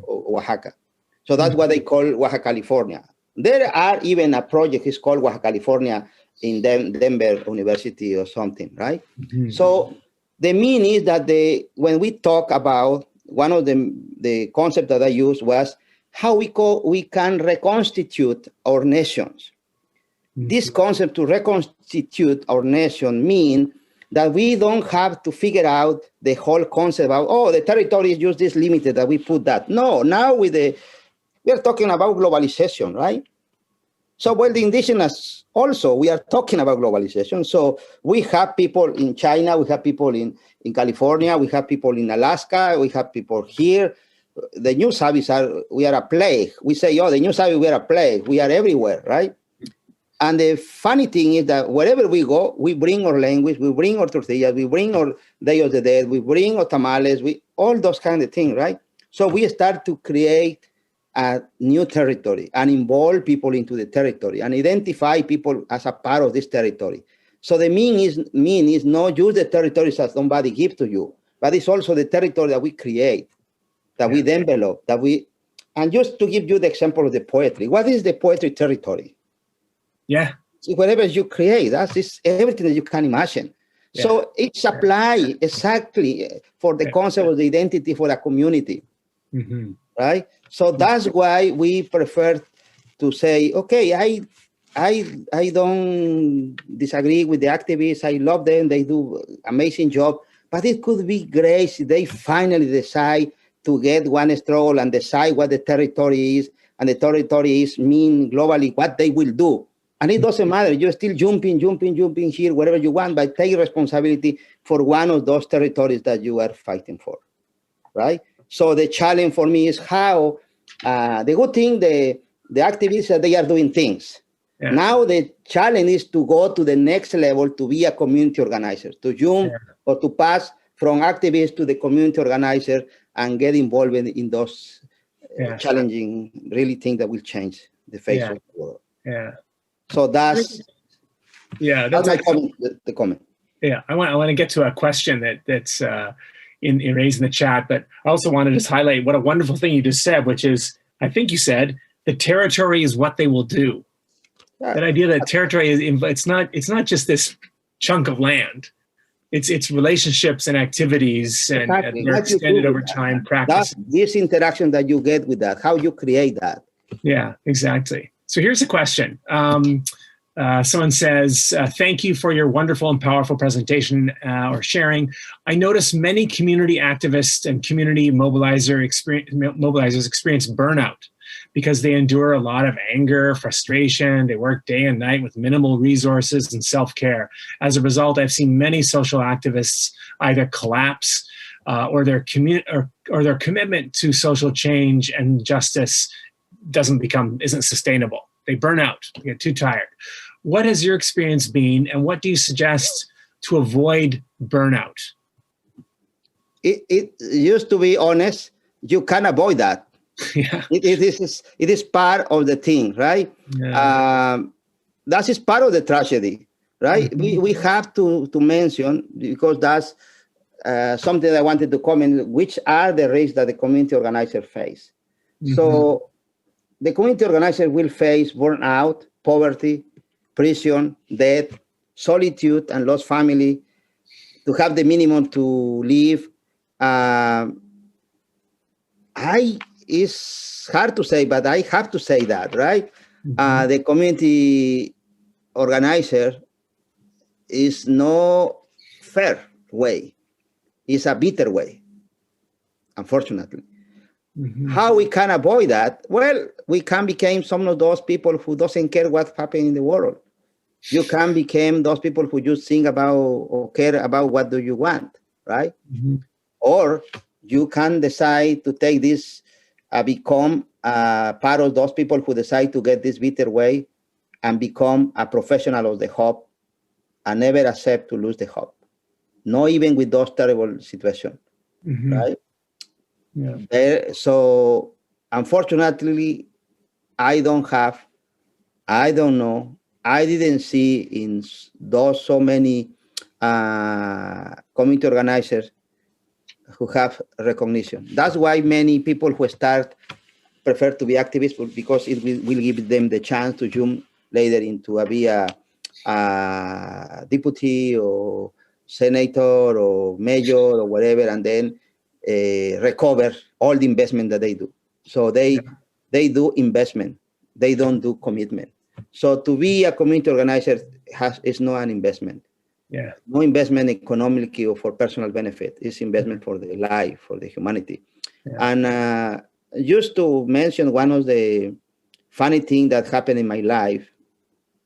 Oaxaca. So that's what they call Oaxaca, California. There are even a project, it's called Oaxaca, California in Denver University or something, right? So the mean is that when we talk about, one of the concepts that I used was how we can reconstitute our nations. This concept to reconstitute our nation mean that we don't have to figure out the whole concept of, the territory is just this limited that we put that. No, now we are talking about globalization, right? So, the indigenous also, we are talking about globalization. So we have people in China, we have people in California, we have people in Alaska, we have people here. The New Savvies we are a plague. We say, the New Savvy, we are a plague. We are everywhere, right? And the funny thing is that wherever we go, we bring our language, we bring our tortillas, we bring our Day of the Dead, we bring our tamales, all those kind of things, right? So we start to create a new territory and involve people into the territory and identify people as a part of this territory. So the mean is not just the territories that somebody gives to you, but it's also the territory that we create, that we develop, and just to give you the example of the poetry, what is the poetry territory? Yeah. Whatever you create, that's everything that you can imagine. Yeah. So it's applied exactly for the concept of the identity for a community. Right? So that's why we prefer to say, okay, I don't disagree with the activists. I love them. They do amazing job. But it could be great if they finally decide to get one struggle and decide what the territory is, and the territory is mean globally what they will do. And it doesn't matter. You're still jumping here, wherever you want, but take responsibility for one of those territories that you are fighting for, right? So the challenge for me is how the good thing, the activists, they are doing things. Yeah. Now the challenge is to go to the next level, to be a community organizer, to jump or to pass from activist to the community organizer and get involved in those challenging, really things that will change the face of the world. Yeah. So that's my comment. The comment. Yeah, I want to get to a question that's in raised in the chat, but I also want to just highlight what a wonderful thing you just said, which is, I think you said, the territory is what they will do. That idea that territory is, it's not just this chunk of land. It's relationships and activities, and they're extended over time practices. That's this interaction that you get with that, how you create that. Yeah, exactly. So here's a question. Someone says, thank you for your wonderful and powerful presentation or sharing. I noticed many community activists and community mobilizers experience burnout because they endure a lot of anger, frustration. They work day and night with minimal resources and self-care. As a result, I've seen many social activists either collapse or their commitment to social change and justice isn't sustainable. They burn out, they get too tired. What has your experience been, and what do you suggest to avoid burnout? It used to be honest, you can avoid that. Yeah. It is part of the thing, right? Yeah. That is part of the tragedy, right? Mm-hmm. We have to mention, because that's something I wanted to comment, which are the risks that the community organizer face. Mm-hmm. So the community organizer will face burnout, poverty, prison, death, solitude, and lost family, to have the minimum to live. It's hard to say, but I have to say that, right? Mm-hmm. The community organizer is no fair way. It's a bitter way, unfortunately. Mm-hmm. How we can avoid that? Well, we can become some of those people who doesn't care what's happening in the world. You can become those people who just think about or care about what do you want, right? Mm-hmm. Or you can decide to take this, become part of those people who decide to get this bitter way and become a professional of the hope and never accept to lose the hope. Not even with those terrible situations, mm-hmm. right? Yeah. So unfortunately, I don't know, I didn't see in those so many community organizers who have recognition. That's why many people who start prefer to be activists, because it will give them the chance to jump later into be a deputy or senator or mayor or whatever, and then recover all the investment that they do. So they do investment. They don't do commitment. So to be a community organizer is not an investment. Yeah. No investment economically or for personal benefit. It's investment for the life, for the humanity. Yeah. And just to mention one of the funny things that happened in my life,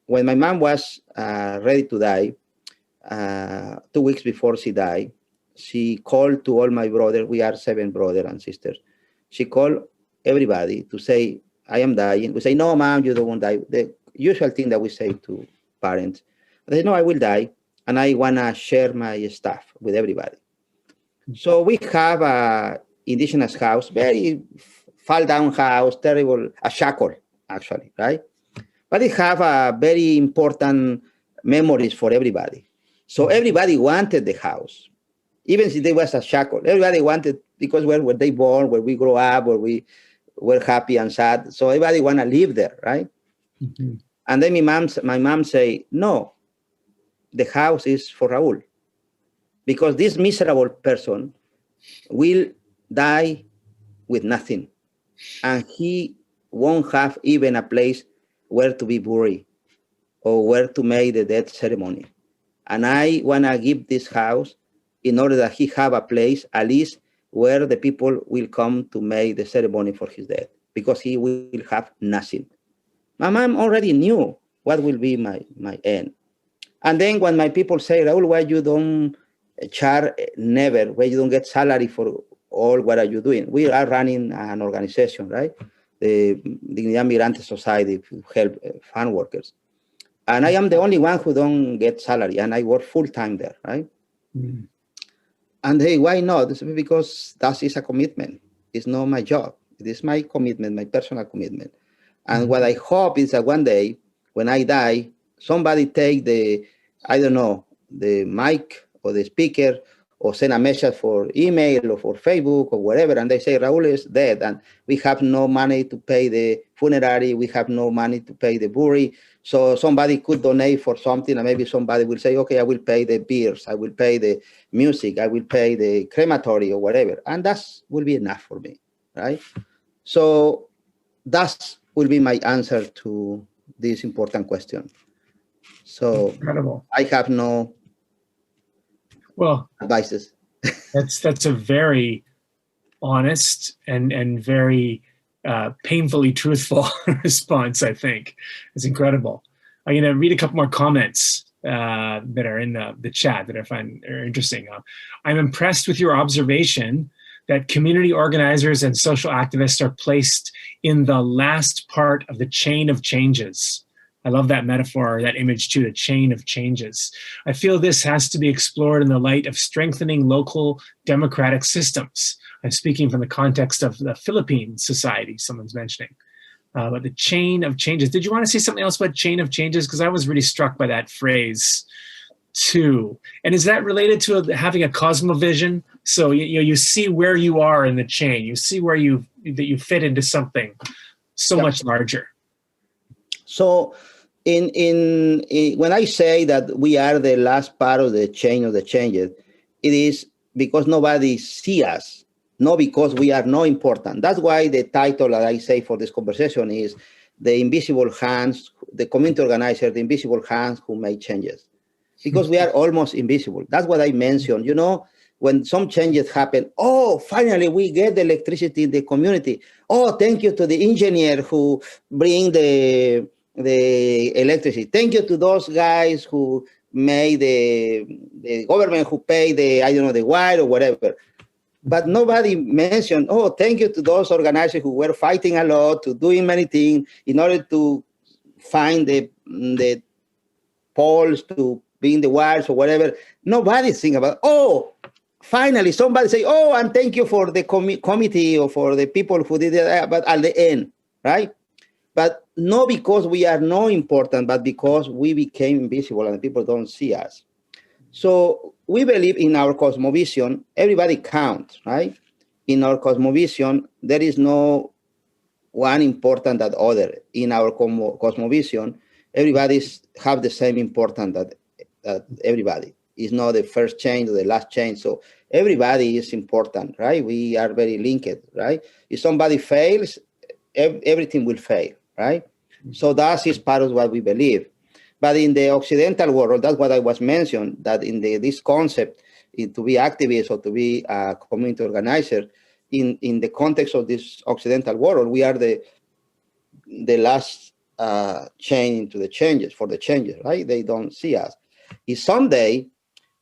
when my mom was ready to die, 2 weeks before she died, she called to all my brothers. We are 7 brothers and sisters. She called everybody to say, I am dying. We say, no, mom, you don't want to die. The usual thing that we say to parents. They say, no, I will die, and I want to share my stuff with everybody. So we have a indigenous house, very fall-down house, terrible, a shackle, actually, right? But they have a very important memories for everybody. So everybody wanted the house, even if there was a shackle. Everybody wanted, because where they born, where we grow up, where we were happy and sad. So everybody want to live there, right? Mm-hmm. And then my mom say, no, the house is for Raul, because this miserable person will die with nothing, and he won't have even a place where to be buried. or where to make the death ceremony. And I want to give this house in order that he have a place, at least where the people will come to make the ceremony for his death, because he will have nothing. My mom already knew what will be my end. And then when my people say, Raul, why you don't charge never, why you don't get salary for all what are you doing? We are running an organization, right? The Dignidad Migrante Society to help farm workers. And I am the only one who don't get salary, and I work full-time there, right? Mm. And hey, why not? It's because that is a commitment. It's not my job. It is my commitment, my personal commitment. And what I hope is that one day, when I die, somebody take the, I don't know, the mic or the speaker, or send a message for email or for Facebook or whatever, and they say, Raul is dead, and we have no money to pay the funerary, we have no money to pay the burial, so somebody could donate for something, and maybe somebody will say, okay, I will pay the beers, I will pay the music, I will pay the crematory or whatever, and that will be enough for me, right? So that will be my answer to this important question. So incredible. I have no advices. That's a very honest and very painfully truthful response, I think. It's incredible. I'm going to read a couple more comments that are in the chat that I find are interesting. I'm impressed with your observation that community organizers and social activists are placed in the last part of the chain of changes. I love that metaphor, that image too, the chain of changes. I feel this has to be explored in the light of strengthening local democratic systems. I'm speaking from the context of the Philippine society, someone's mentioning. But the chain of changes. Did you want to say something else about chain of changes? Because I was really struck by that phrase too. And is that related to having a cosmovision? So you see where you are in the chain. You see where you fit into something so much larger. So when I say that we are the last part of the chain of the changes, it is because nobody sees us, not because we are not important. That's why the title that I say for this conversation is The Invisible Hands, the community organizer, the invisible hands who make changes. Because we are almost invisible. That's what I mentioned. You know, when some changes happen, oh, finally we get the electricity in the community. Oh, thank you to the engineer who bring the electricity. Thank you to those guys who made the government who pay the wire or whatever. But nobody mentioned, oh, thank you to those organizers who were fighting a lot, to doing many things in order to find the poles, to be in the wires or whatever. Nobody think about, oh, finally somebody say, oh, and thank you for the committee or for the people who did it, but at the end, right? But not because we are not important, but because we became invisible and people don't see us. So we believe in our cosmovision, everybody counts, right? In our cosmovision, there is no one important than other. In our cosmovision, everybody have the same importance that everybody. It's not the first change or the last change. So everybody is important, right? We are very linked, right? If somebody fails, everything will fail, right? So that is part of what we believe. But in the Occidental world, that's what I was mentioning, that in this concept, to be activist or to be a community organizer, in the context of this Occidental world, we are the last chain into the changes, for the changes, right? They don't see us. If someday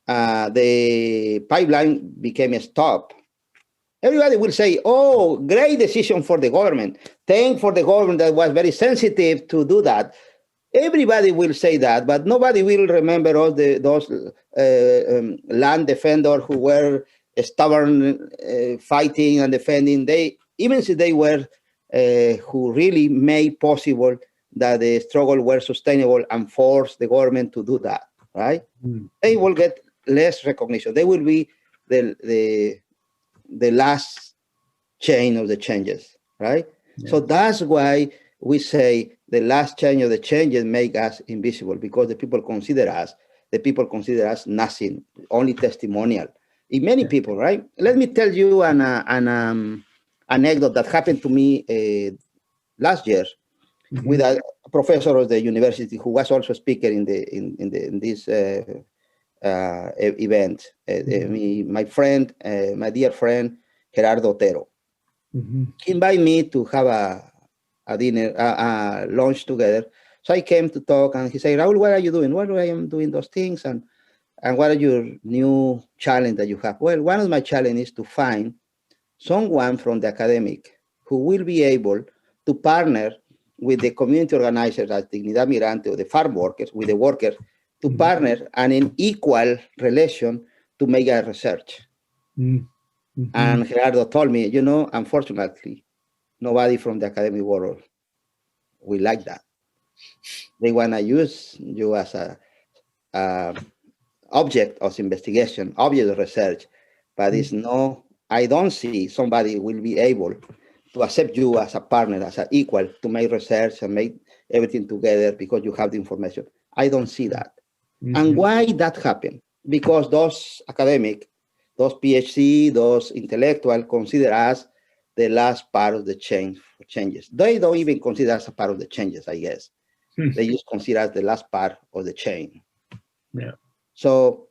the pipeline became a stop, everybody will say, oh, great decision for the government. Thank for the government that was very sensitive to do that. Everybody will say that, but nobody will remember all those land defenders who were stubborn, fighting and defending. Even if they were who really made possible that the struggle were sustainable and forced the government to do that, right? They will get less recognition. They will be the last chain of the changes, right? Yeah. So that's why we say the last chain of the changes make us invisible, because the people consider us nothing, only testimonial. In many people, right? Let me tell you an anecdote that happened to me last year. with a professor of the university who was also a speaker in this event. My friend, my dear friend, Gerardo Otero. He invited me to have a dinner, a lunch together. So I came to talk, and he said, Raul, what are you doing? Well, I am doing those things, and what are your new challenge that you have? Well, one of my challenges is to find someone from the academic who will be able to partner with the community organizers like Dignidad Migrante or the farm workers, with the workers, to partner and in equal relation to make a research. And Gerardo told me, unfortunately, nobody from the academic world will like that. They want to use you as a object of investigation, object of research, but I don't see somebody will be able to accept you as a partner, as an equal, to make research and make everything together because you have the information. I don't see that. And why that happened? Because those academic, those PhD, those intellectual consider us the last part of the changes. They don't even consider us a part of the changes, I guess. They just consider us the last part of the chain. Yeah. So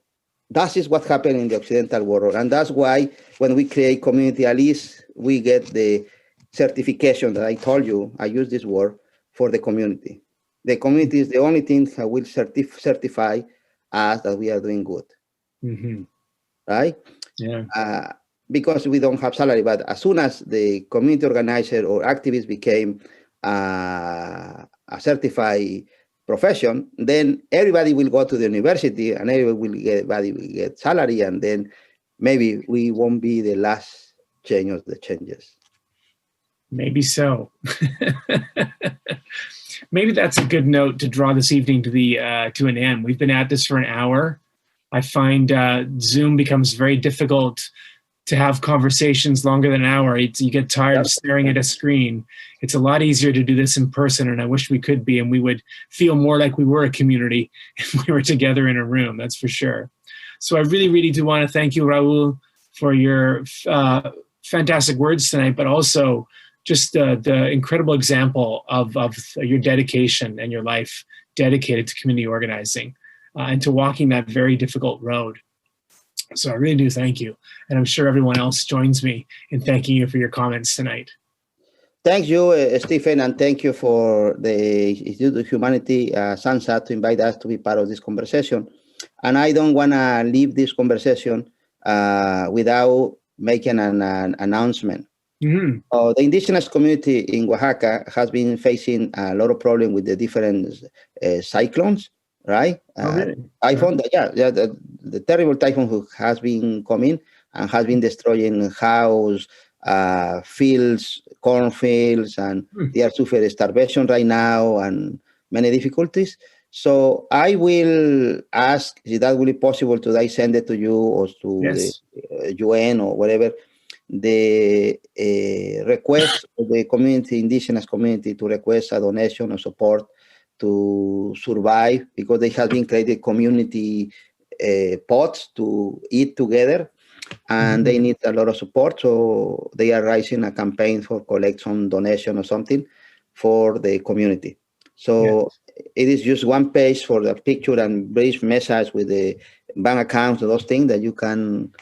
that is what happened in the Occidental world. And that's why when we create community, at least we get the certification that I told you, I use this word, for the community. The community is the only thing that will certify us that we are doing good. Right? Yeah. Because we don't have salary, but as soon as the community organizer or activist became a certified profession, then everybody will go to the university and everybody will get salary, and then maybe we won't be the last change of the changes. Maybe so. Maybe that's a good note to draw this evening to an end. We've been at this for an hour. I find Zoom becomes very difficult to have conversations longer than an hour. You get tired of staring at a screen. It's a lot easier to do this in person, and I wish we could be, and we would feel more like we were a community if we were together in a room, that's for sure. So I really, really do want to thank you, Raul, for your fantastic words tonight, but also just the incredible example of your dedication and your life dedicated to community organizing and to walking that very difficult road. So I really do thank you. And I'm sure everyone else joins me in thanking you for your comments tonight. Thank you, Stephen, and thank you for the Institute of Humanity, SANSA, to invite us to be part of this conversation. And I don't want to leave this conversation without making an announcement. The indigenous community in Oaxaca has been facing a lot of problems with the different cyclones, right? Really? Typhoon, the terrible typhoon who has been coming and has been destroying houses, fields, cornfields, and they are suffering starvation right now and many difficulties. So I will ask if that will be possible to I send it to you or to the UN or whatever, the request of the community, indigenous community, to request a donation or support to survive, because they have been created community pots to eat together, and they need a lot of support. So they are raising a campaign for collect some donation or something for the community. So it is just one page for the picture and brief message with the bank accounts and those things that you can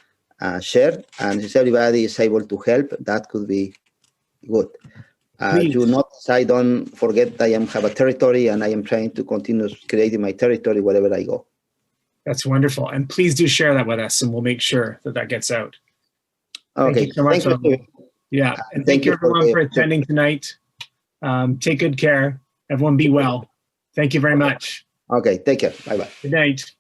share. And if everybody is able to help, that could be good. I don't forget I have a territory, and I am trying to continue creating my territory wherever I go. That's wonderful. And please do share that with us, and we'll make sure that gets out. Okay. Thank you so much. Thank you. Yeah. And thank you everyone for attending tonight. Take good care. Everyone be well. Thank you very much. Okay. Take care. Bye-bye. Good night.